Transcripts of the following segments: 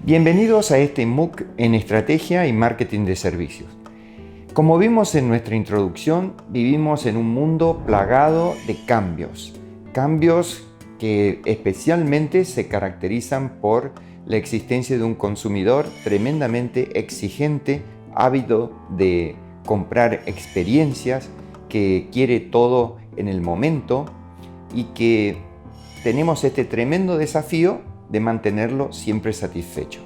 Bienvenidos a este MOOC en Estrategia y Marketing de Servicios. Como vimos en nuestra introducción, vivimos en un mundo plagado de cambios. Cambios que especialmente se caracterizan por la existencia de un consumidor tremendamente exigente, ávido de comprar experiencias, que quiere todo en el momento y que tenemos este tremendo desafío de mantenerlo siempre satisfecho.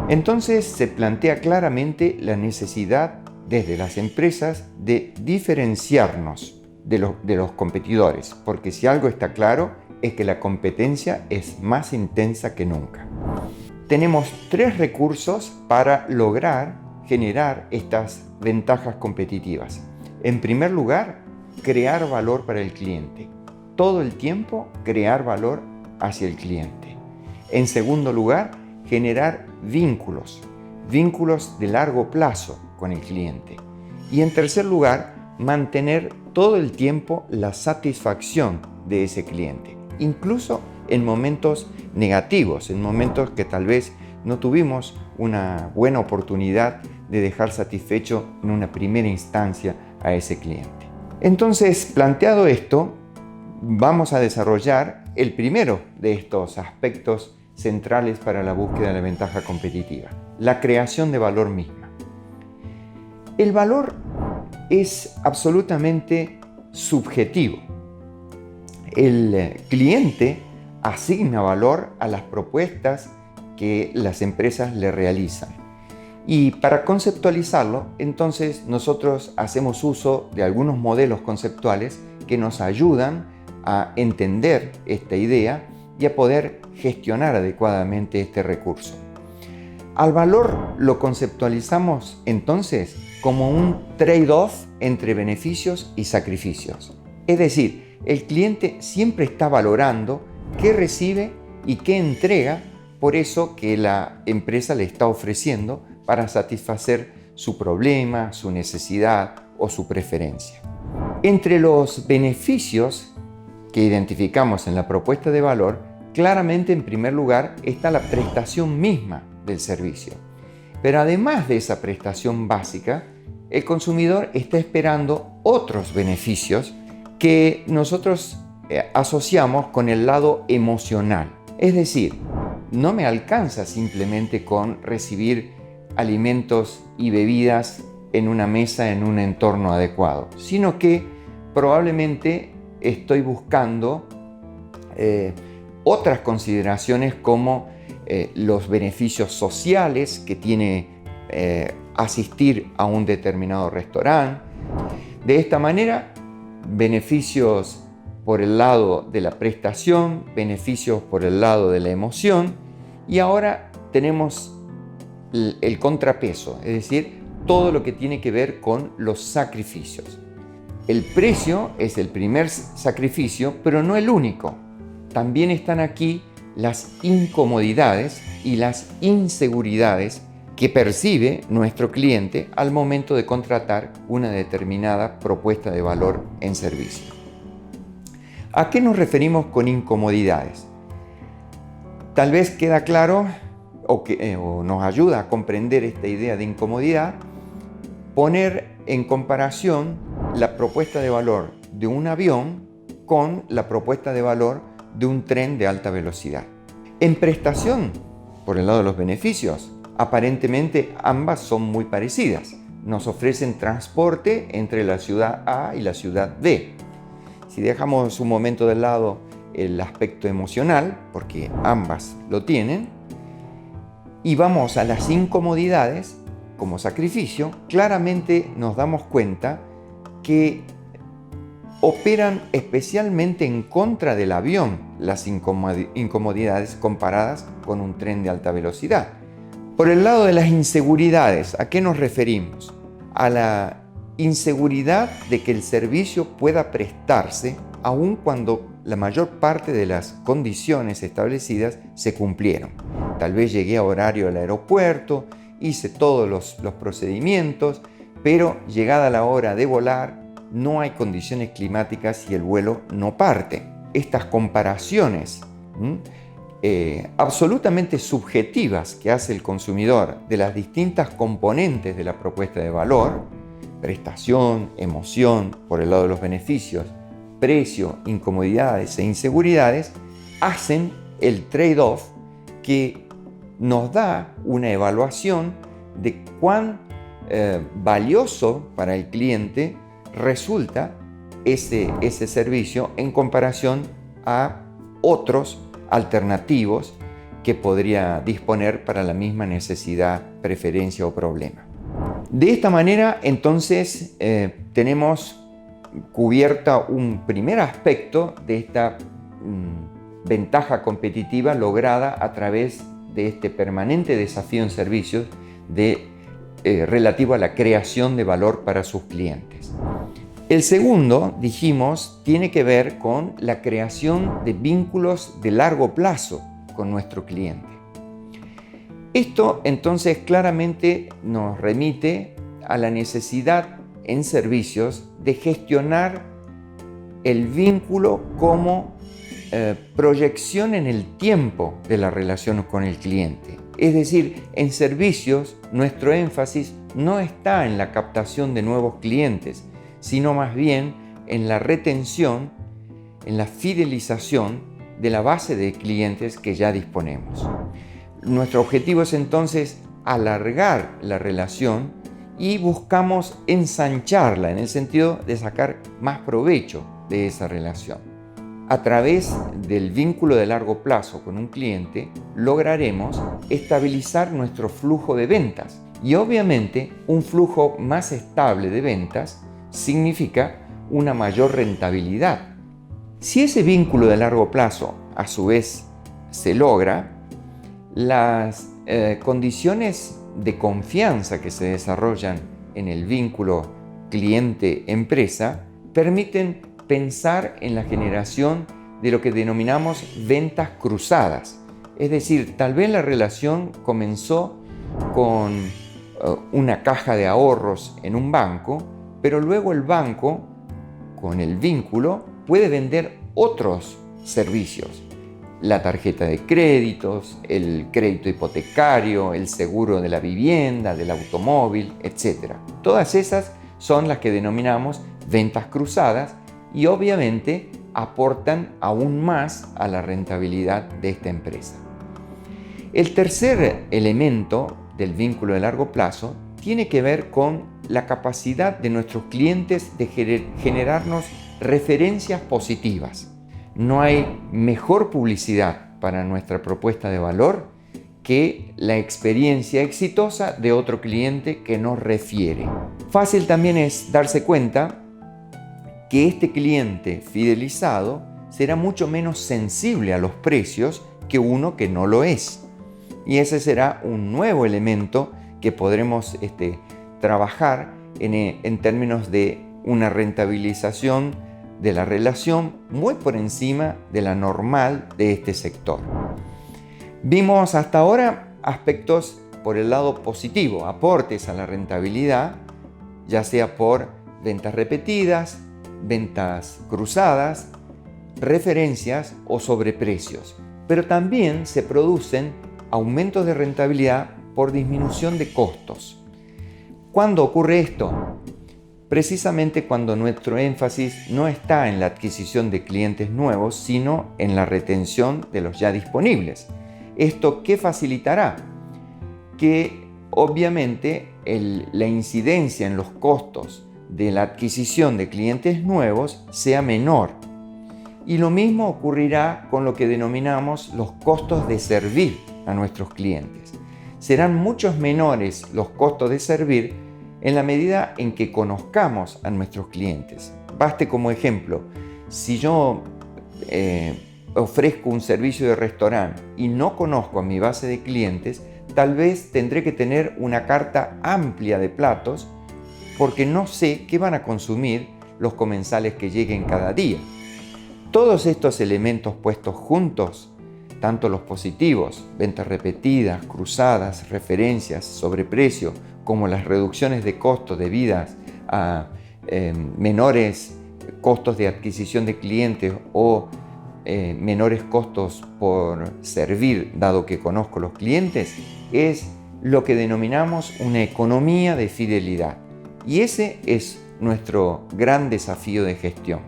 Entonces se plantea claramente la necesidad desde las empresas de diferenciarnos de los competidores, porque si algo está claro es que la competencia es más intensa que nunca. Tenemos 3 recursos para lograr generar estas ventajas competitivas. En primer lugar, crear valor para el cliente. Todo el tiempo crear valor hacia el cliente. En segundo lugar, generar vínculos de largo plazo con el cliente. Y en tercer lugar, mantener todo el tiempo la satisfacción de ese cliente, incluso en momentos negativos, en momentos que tal vez no tuvimos una buena oportunidad de dejar satisfecho en una primera instancia a ese cliente. Entonces, planteado esto, vamos a desarrollar el primero de estos aspectos centrales para la búsqueda de la ventaja competitiva, la creación de valor misma. El valor es absolutamente subjetivo. El cliente asigna valor a las propuestas que las empresas le realizan. Y para conceptualizarlo, entonces nosotros hacemos uso de algunos modelos conceptuales que nos ayudan a entender esta idea y a poder gestionar adecuadamente este recurso. Al valor lo conceptualizamos entonces como un trade-off entre beneficios y sacrificios. Es decir, el cliente siempre está valorando qué recibe y qué entrega por eso que la empresa le está ofreciendo para satisfacer su problema, su necesidad o su preferencia. Entre los beneficios que identificamos en la propuesta de valor, claramente en primer lugar está la prestación misma del servicio. Pero además de esa prestación básica, el consumidor está esperando otros beneficios que nosotros asociamos con el lado emocional. Es decir, no me alcanza simplemente con recibir alimentos y bebidas en una mesa en un entorno adecuado, sino que probablemente estoy buscando otras consideraciones como los beneficios sociales que tiene asistir a un determinado restaurante. De esta manera, beneficios por el lado de la prestación, beneficios por el lado de la emoción, y ahora tenemos el contrapeso, es decir, todo lo que tiene que ver con los sacrificios. El precio es el primer sacrificio, pero no el único. También están aquí las incomodidades y las inseguridades que percibe nuestro cliente al momento de contratar una determinada propuesta de valor en servicio. ¿A qué nos referimos con incomodidades? Tal vez queda claro o nos ayuda a comprender esta idea de incomodidad poner en comparación la propuesta de valor de un avión con la propuesta de valor de un tren de alta velocidad. En prestación, por el lado de los beneficios, aparentemente ambas son muy parecidas. Nos ofrecen transporte entre la ciudad A y la ciudad B. Si dejamos un momento de lado el aspecto emocional, porque ambas lo tienen, y vamos a las incomodidades como sacrificio, claramente nos damos cuenta que operan especialmente en contra del avión las incomodidades comparadas con un tren de alta velocidad. Por el lado de las inseguridades, ¿a qué nos referimos? A la inseguridad de que el servicio pueda prestarse aun cuando la mayor parte de las condiciones establecidas se cumplieron. Tal vez llegué a horario al aeropuerto, hice todos los procedimientos, pero llegada la hora de volar, no hay condiciones climáticas y el vuelo no parte. Estas comparaciones absolutamente subjetivas que hace el consumidor de las distintas componentes de la propuesta de valor, prestación, emoción, por el lado de los beneficios, precio, incomodidades e inseguridades, hacen el trade-off que nos da una evaluación de cuán valioso para el cliente resulta ese servicio en comparación a otros alternativos que podría disponer para la misma necesidad, preferencia o problema. De esta manera, entonces, tenemos cubierta un primer aspecto de esta ventaja competitiva lograda a través de este permanente desafío en servicios relativo a la creación de valor para sus clientes. El segundo, dijimos, tiene que ver con la creación de vínculos de largo plazo con nuestro cliente. Esto entonces claramente nos remite a la necesidad en servicios de gestionar el vínculo como proyección en el tiempo de la relación con el cliente. Es decir, en servicios nuestro énfasis no está en la captación de nuevos clientes, sino más bien en la retención, en la fidelización de la base de clientes que ya disponemos. Nuestro objetivo es entonces alargar la relación y buscamos ensancharla en el sentido de sacar más provecho de esa relación. A través del vínculo de largo plazo con un cliente lograremos estabilizar nuestro flujo de ventas y obviamente un flujo más estable de ventas significa una mayor rentabilidad. Si ese vínculo de largo plazo a su vez se logra, las condiciones de confianza que se desarrollan en el vínculo cliente-empresa permiten pensar en la generación de lo que denominamos ventas cruzadas. Es decir, tal vez la relación comenzó con una caja de ahorros en un banco, pero luego el banco, con el vínculo, puede vender otros servicios. La tarjeta de créditos, el crédito hipotecario, el seguro de la vivienda, del automóvil, etc. Todas esas son las que denominamos ventas cruzadas y obviamente aportan aún más a la rentabilidad de esta empresa. El tercer elemento del vínculo de largo plazo tiene que ver con la capacidad de nuestros clientes de generarnos referencias positivas. No hay mejor publicidad para nuestra propuesta de valor que la experiencia exitosa de otro cliente que nos refiere. Fácil también es darse cuenta que este cliente fidelizado será mucho menos sensible a los precios que uno que no lo es. Y ese será un nuevo elemento que podremos trabajar en términos de una rentabilización de la relación muy por encima de la normal de este sector. Vimos hasta ahora aspectos por el lado positivo, aportes a la rentabilidad, ya sea por ventas repetidas, ventas cruzadas, referencias o sobreprecios. Pero también se producen aumentos de rentabilidad por disminución de costos. ¿Cuándo ocurre esto? Precisamente cuando nuestro énfasis no está en la adquisición de clientes nuevos, sino en la retención de los ya disponibles. ¿Esto qué facilitará? Que obviamente la incidencia en los costos de la adquisición de clientes nuevos sea menor. Y lo mismo ocurrirá con lo que denominamos los costos de servir a nuestros clientes. Serán muchos menores los costos de servir en la medida en que conozcamos a nuestros clientes. Baste como ejemplo, si yo ofrezco un servicio de restaurante y no conozco a mi base de clientes, tal vez tendré que tener una carta amplia de platos porque no sé qué van a consumir los comensales que lleguen cada día. Todos estos elementos puestos juntos, tanto los positivos, ventas repetidas, cruzadas, referencias, sobreprecio, como las reducciones de costos debidas a menores costos de adquisición de clientes o menores costos por servir, dado que conozco los clientes, es lo que denominamos una economía de fidelidad. Y ese es nuestro gran desafío de gestión.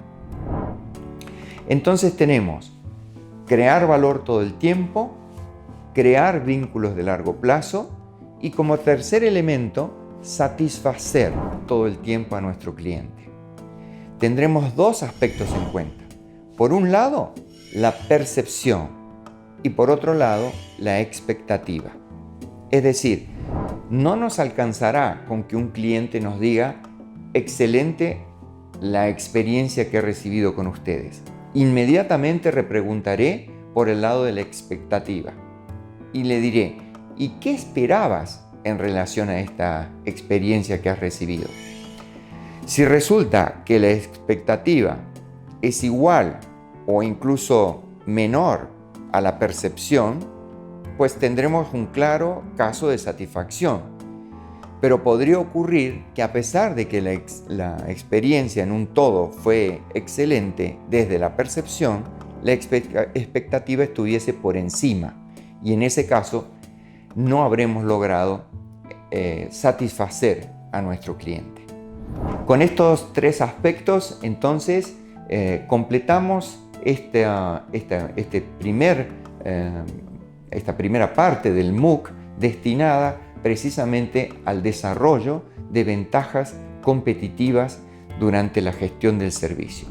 Entonces tenemos crear valor todo el tiempo, crear vínculos de largo plazo y como tercer elemento, satisfacer todo el tiempo a nuestro cliente. Tendremos dos aspectos en cuenta. Por un lado, la percepción y por otro lado, la expectativa. Es decir, no nos alcanzará con que un cliente nos diga excelente la experiencia que he recibido con ustedes. Inmediatamente repreguntaré por el lado de la expectativa y le diré, ¿y qué esperabas en relación a esta experiencia que has recibido? Si resulta que la expectativa es igual o incluso menor a la percepción, pues tendremos un claro caso de satisfacción. Pero podría ocurrir que a pesar de que la experiencia en un todo fue excelente desde la percepción, la expectativa estuviese por encima y en ese caso no habremos logrado satisfacer a nuestro cliente. Con estos tres aspectos, entonces, completamos esta primera parte del MOOC destinada precisamente al desarrollo de ventajas competitivas durante la gestión del servicio.